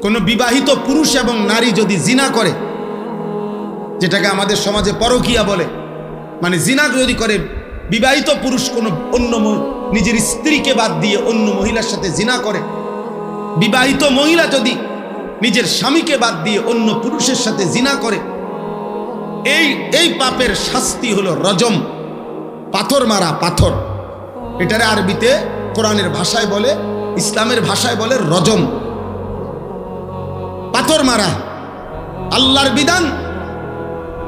কোনো বিবাহিত পুরুষ এবং নারী যদি জিনা করে, যেটাকে আমাদের সমাজে পরকীয়া বলে, মানে জিনা যদি করে বিবাহিত পুরুষ কোনো অন্য নিজের স্ত্রীকে বাদ দিয়ে অন্য মহিলার সাথে জিনা করে, বিবাহিত মহিলা যদি নিজের স্বামীকে বাদ দিয়ে অন্য পুরুষের সাথে জিনা করে, এই পাপের শাস্তি হলো রজম, পাথর মারা। পাথর, এটারে আরবিতে কোরআনের ভাষায় বলে, ইসলামের ভাষায় বলে রজম, পাথর মারা। আল্লাহর বিধান,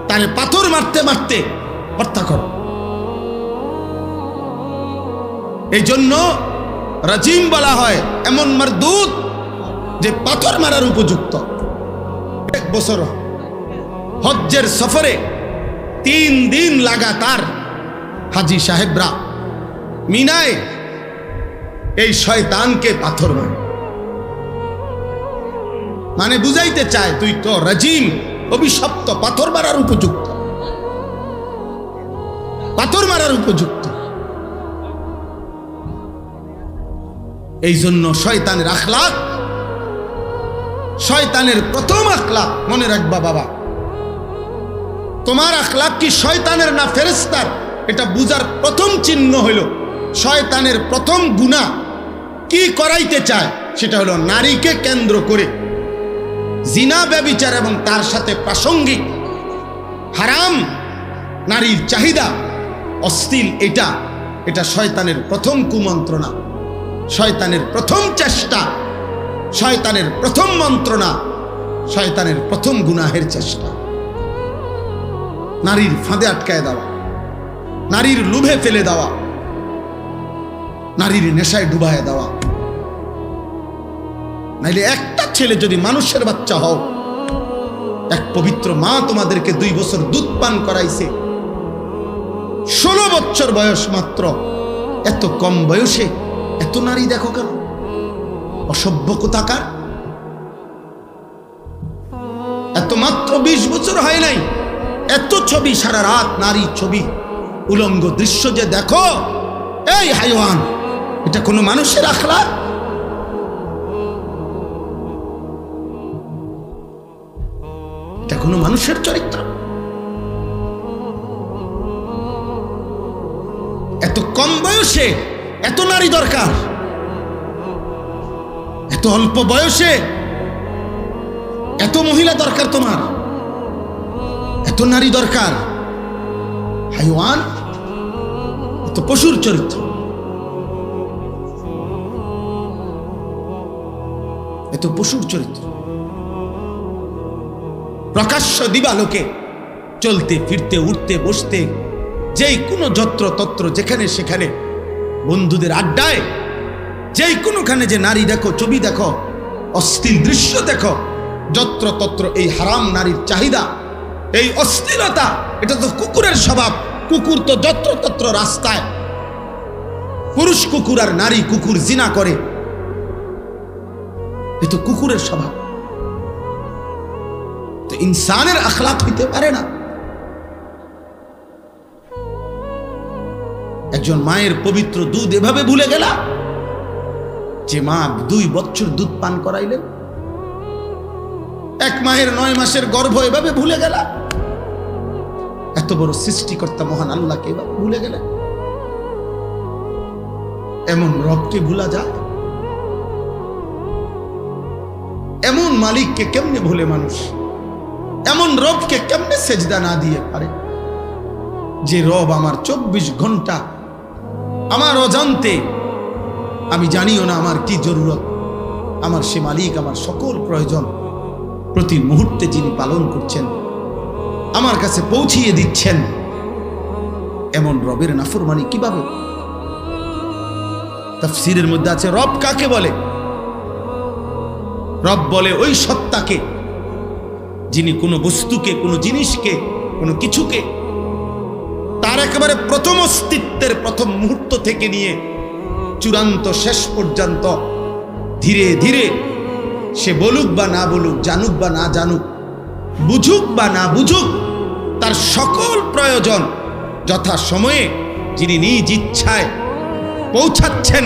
তাহলে পাথর মারতে মারতে হত্যা করো। এই জন্য রাজিম বলা হয় এমন মারদুদ যে পাথর মারার উপযুক্ত। এক বছর হজ্জের সফরে 3 দিন লাগাতার হাজি সাহেবরা মিনায় এই শয়তানকে পাথর মারে, মানে বুঝাইতে চায় তুই তো রাজিম, অভিশপ্ত, পাথর মারার উপযুক্ত, পাথর মারার উপযুক্ত। এই জন্য শয়তানের আখলাক, শয়তানের প্রথম আখলাক মনে রাখবা বাবা, তোমার আখলাক কি শয়তানের না ফেরেশতার, এটা বুঝার প্রথম চিহ্ন হইল শয়তানের প্রথম গুনাহ কি করাইতে চায়, সেটা হলো নারীকে কেন্দ্র করে জিনা, ব্যভিচার এবং তার সাথে প্রাসঙ্গিক হারাম নারীর চাহিদা, অশ্লীল, এটা শয়তানের প্রথম কুমন্ত্রণা, শয়তানের প্রথম চেষ্টা, শয়তানের প্রথম মন্ত্রণা, শয়তানের প্রথম গুনাহের চেষ্টা। নারীর ফাঁদে আটকায় দেওয়া, নারীর লোভে ফেলে দেওয়া, নারীর নেশায় ডুবায় দেওয়া। নাইলে একটা ছেলে যদি মানুষের বাচ্চা হও, এক পবিত্র মা তোমাদেরকে 2 বছর দুধ পান করাইছে, 16 বছর বয়স মাত্র, এত কম বয়সে এত নারী দেখো কেন? অসভ্য কোথাকার। এত মাত্র 20 বছর হয় নাই, এত ছবি, সারা রাত নারী ছবি, উলঙ্গ দৃশ্য যে দেখো, এই হাইওয়ান, এটা কোনো মানুষের আখলাক? এটা কোনো মানুষের চরিত্র? এত কম বয়সে এত নারী দরকার, এত অল্প বয়সে এত মহিলা দরকার, তোমার এত নারী দরকার। হাইওয়ান, এত পশুর চরিত্র, এত পশুর চরিত্র। প্রকাশ্য দিবালোকে চলতে ফিরতে, উঠতে বসতে, যেই কোনো যত্র তত্র, যেখানে সেখানে বন্ধুদের আড্ডায়, যেই কোনোখানে যে নারী দেখো, ছবি দেখো, অশ্লীল দৃশ্য দেখো, যত্র তত্র এই হারাম নারীর চাহিদা, এই অশ্লীলতা, এটা তো কুকুরের স্বভাব। কুকুর তো যত্র তত্র রাস্তায়, পুরুষ কুকুর আর নারী কুকুর জিনা করে, এ তো কুকুরের স্বভাব। তো ইনসানের আখলাক হইতে পারে না। একজন মায়ের পবিত্র দুধ এভাবে ভুলে গেলা, যে মা 2 বছর দুধ পান করাইলেন, এক মায়ের 9 মাসের গর্ভ এভাবে ভুলে গেলা, এত বড় সৃষ্টিকর্তা মহান আল্লাহকে এভাবে ভুলে গেলেন। এমন রবকে ভুলা যায়? এমন মালিককে কেমনে ভুলে মানুষ? এমন রবকে কেমনে সেজদা না দিয়ে পারে? যে রব আমার 24 ঘন্টা আমার অজান্তে, আমি জানিও না আমার কি জরুরত, আমার সে মালিক আমার সকল প্রয়োজন প্রতি মুহূর্তে যিনি পালন করছেন, আমার কাছে পৌঁছিয়ে দিচ্ছেন, এমন রবের নাফরমানি কিভাবে? তাফসীরের মধ্যে আছে রব কাকে বলে? রব বলে ওই সত্তাকে যিনি কোনো বস্তুকে, কোনো জিনিসকে, কোনো কিছুকে তার একেবারে প্রথম অস্তিত্বের প্রথম মুহূর্ত থেকে নিয়ে চূড়ান্ত শেষ পর্যন্ত ধীরে ধীরে সে বলুক বা না বলুক, জানুক বা না জানুক, বুঝুক বা না বুঝুক, তার সকল প্রয়োজন যথা সময়ে যিনি নিজ ইচ্ছায় পৌঁছাচ্ছেন,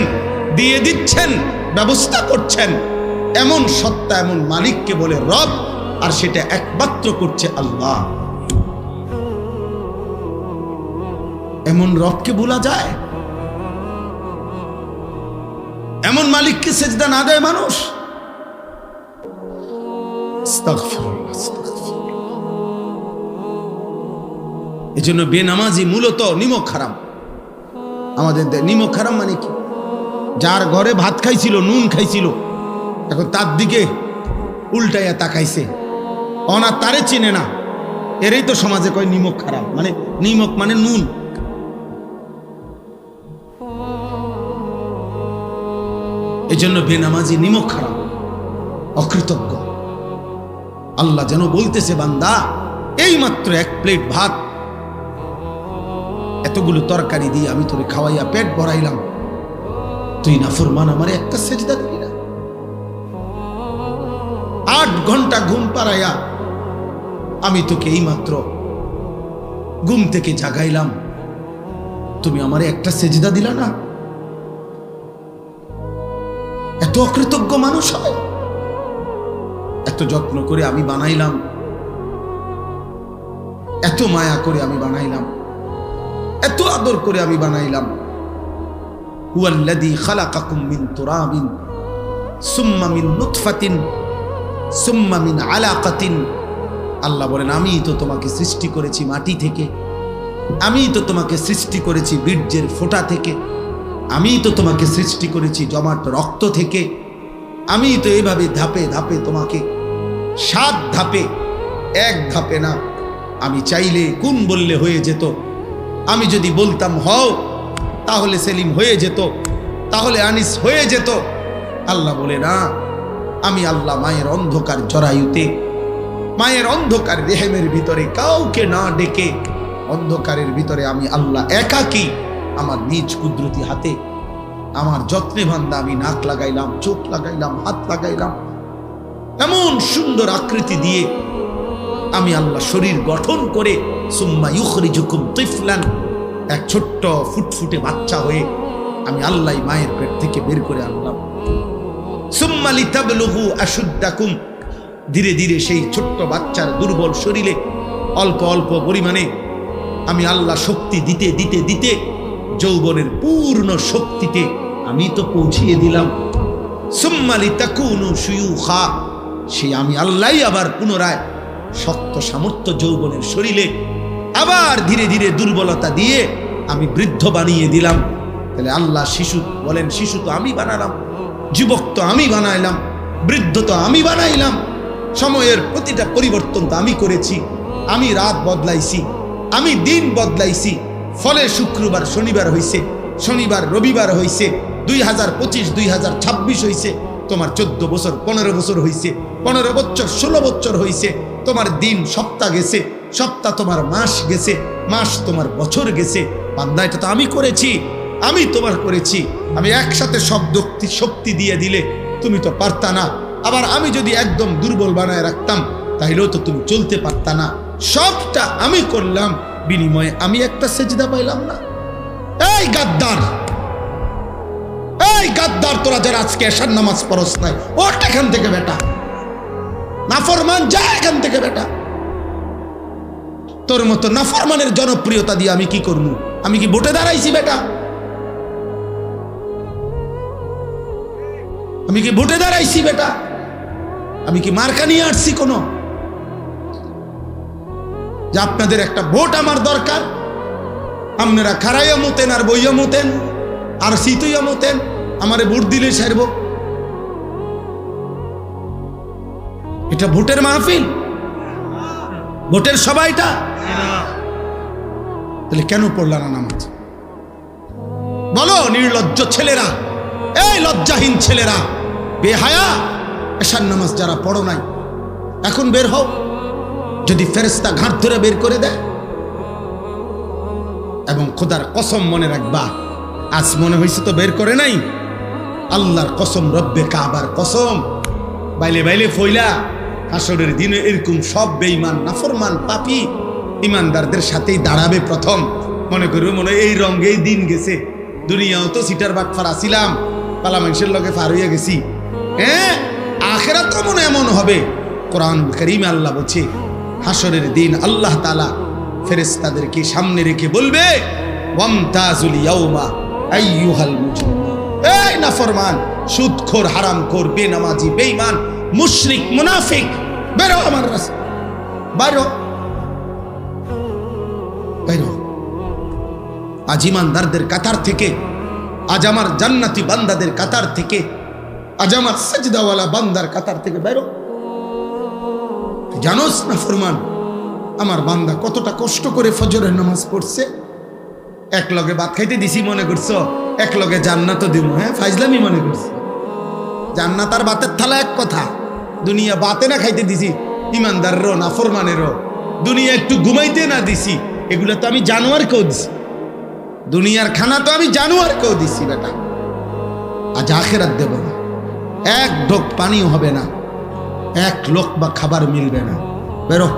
দিয়ে দিচ্ছেন, ব্যবস্থা করছেন, এমন সত্তা, এমন মালিককে বলে রব, আর সেটা একমাত্র করছে আল্লাহ। এমন রবকে ভোলা যায়? এমন মালিককে সেজদা না দেয় মানুষ? এই জন্য বেনামাজি মূলত নিমক হারাম। আমাদের নিমক হারাম মানে কি? যার ঘরে ভাত খাইছিল, নুন খাইছিল, এখন তার দিকে উল্টাইয়া তাকাইছে, অনা তারে চিনে না, এরই তো সমাজে কয় নিমক হারাম। মানে নিমক মানে নুন। এই জন্য বেনামাজি নিমক হারাম, অকৃতজ্ঞ। আল্লাহ যেন বলতেছে, বান্দা এই মাত্র এক প্লেট ভাত, এতগুলো তরকারি দিয়ে আমি তোরে খাওয়াইয়া পেট ভরাইলাম, তুই নাফরমান আমারে একটা সেজদা দিলি না। 8 ঘন্টা ঘুম পাড়াইয়া আমি তোকে এই মাত্র ঘুম থেকে জাগাইলাম, তুমি আমারে একটা সেজদা দিলা না। এত অকৃতজ্ঞ মানুষ হয়? এত যত্ন করে আমি বানাইলাম, এত মায়া করে আমি বানাইলাম, এত আদর করে আমি বানাইলাম। হুয়াল্লাযী খালাকাকুম মিন তুরাবিন সুম্মা মিন নুতফাতিন সুম্মা মিন আলাকাতিন। আল্লাহ বলেন, আমি তো তোমাকে সৃষ্টি করেছি মাটি থেকে, আমি তো তোমাকে সৃষ্টি করেছি বীর্যের ফোঁটা থেকে, আমি তো তোমাকে সৃষ্টি করেছি জমাট রক্ত থেকে, আমি তো এইভাবে ধাপে ধাপে তোমাকে 7 ধাপে, 1 ধাপে না। আমি চাইলে কোন বললে হয়ে যেত, আমি যদি বলতাম হও তাহলে সেলিম হয়ে যেত, তাহলে আনিস হয়ে যেত। আল্লাহ বলে না, আমি আল্লাহ মায়ের অন্ধকার জরায়ুতে, মায়ের অন্ধকার রেহেমের ভিতরে কাউকে না ডেকে, অন্ধকারের ভিতরে আমি আল্লাহ একাকী আমার নিজ কুদরতি হাতে আমার যত্নে বান্দা আমি নাক লাগাইলাম, চোখ লাগাইলাম, হাত লাগাইলাম, এমন সুন্দর আকৃতি দিয়ে আমি আল্লাহ শরীর গঠন করে, সুম্মা ইউখরিজুকুম তিফলান, এক ছোট্ট ফুটফুটে বাচ্চা হয়ে আমি আল্লাহ মায়ের পেট থেকে বের করে আনলাম। সুম্মা লিতাবলুগু আশুদ্দাকুম, ধীরে ধীরে সেই ছোট্ট বাচ্চার দুর্বল শরীরে অল্প অল্প পরিমাণে আমি আল্লাহ শক্তি দিতে দিতে দিতে যৌবনের পূর্ণ শক্তিতে আমি তো পৌঁছিয়ে দিলাম। সুম্মা লিতাকুনু শুয়ুখা, সেই আমি আল্লাহই আবার পুনরায় শক্ত সামর্থ্য যৌবনের শরীরে আবার ধীরে ধীরে দুর্বলতা দিয়ে আমি বৃদ্ধ বানিয়ে দিলাম। তাহলে আল্লাহ শিশু বলেন, শিশু তো আমি বানালাম, যুবক তো আমি বানাইলাম, বৃদ্ধ তো আমি বানাইলাম, সময়ের প্রতিটা পরিবর্তন তো আমি করেছি, আমি রাত বদলাইছি, আমি দিন বদলাইছি। ফলে শুক্রবার শনিবার হইছে, শনিবার রবিবার হইছে, 2025 2026 হইছে, তোমার 14 বছর 15 বছর হইছে, 15 বছর 16 বছর হইছে, তোমার দিন সপ্তাহ গেছে, সপ্তাহ তোমার মাস গেছে, মাস তোমার বছর গেছে। বান্দা এটা তো আমি করেছি, আমি তোমার করেছি। আমি একসাথে সব শক্তি দিয়ে দিলে তুমি তো পারতা না, আবার আমি যদি একদম দুর্বল বানায় রাখতাম তাইলেও তো তুমি চলতে পারতা না। সবটা আমি করলাম, বিনিময়ে আমি একটা সেজদা পাইলাম না। এই গাদ্দার, এই গাদ্দার, তোরা যারা আজকে এশার নামাজ পড়স নাই, ওঠ এখান থেকে বেটা, নাফরমান, যা এখান থেকে বেটা। তোর মতো নাফরমানের জনপ্রিয়তা দিয়ে আমি কি করবো? আমি কি ভোটে দাঁড়াইছি বেটা? আমি কি ভোটে দাঁড়াইছি বেটা? আমি কি মার্কা নিয়ে আসছি কোনো? যে আপনাদের একটা ভোট আমার দরকার, আপনারা খারাইয়া মতেন আর বইয়া মতেন আর শীতইয়া মতেন, আমারে ভোট দিলে সারব। এটা ভোটের মাহফিল, ভোটের সবাইটা? তাহলে কেন পড়লা না নামাজ? বলো নির্লজ্জ ছেলেরা, এই লজ্জাহীন ছেলেরা, বেহায়া, এশার নামাজ যারা পড়ো নাই, এখন বের হও। যদি ফেরেশতা ঘাট ধরে বের করে দেয়, এবং খোদার কসম মনে রাখবা, আজ মনে হয়েছে তো বের করে নাই, আল্লাহর কসম, রব্বে কাবার কসম, বাইলে বাইলে ফইলা হাসরের দিনে এরকম সব বেঈমান নাফরমান পাপী ইমানদারদের সাথেই দাঁড়াবে প্রথম। মনে করবে মনে এই রঙেই দিন গেছে, দুনিয়াও তো সিটার বাটফার আসিলাম, পালা মানুষের লগে ফার হইয়া গেছি। হ্যাঁ, আখিরাতও মনে এমন হবে। কোরআন কারীমে আল্লাহ বলছে হাসরের দিন আল্লাহ তাআলা ফেরেশতাদেরকে সামনে রেখে বলবে ওয়ামতাজুল ইয়াউমা আইয়ুহাল মুজরিমুন, এই নাফরমান, সুদখোর, হারামখোর, বেনামাজি, বেঈমান, মুশরিক, মুনাফিক, বেরো আমার রাস্তা, বাইরো বাইরো। আজ ইমানদারদের কাতার থেকে, আজ আমার জান্নাতি বান্দাদের কাতার থেকে, আজ আমার সাজদাওয়ালা বান্দার কাতার থেকে বাইরো। জানোস না ফরমান আমার বান্দা কতটা কষ্ট করে ফজরের নামাজ পড়ছে? এক লগে ভাত খাইতে দিছি মনে করছো এক লগে জান্নাতও দিব? হ্যাঁ, ফাইজলামি মনে করছো? জান্নাত আর ভাতের থালা এক কথা। দুনিয়া বাতে না খাইতে দিছি ইমানদাররও না ফরমানেরও, দুনিয়া একটু ঘুমাইতে না দিছি, এগুলো তো আমি জানোয়ারকেও দিছি। দুনিয়ার খানা তো আমি জানোয়ারকেও দিছি বেটা। আজ আখিরাত দেব না, এক ঢোক পানিও হবে না, এক লোকমা খাবার মিলবে না। বেরো।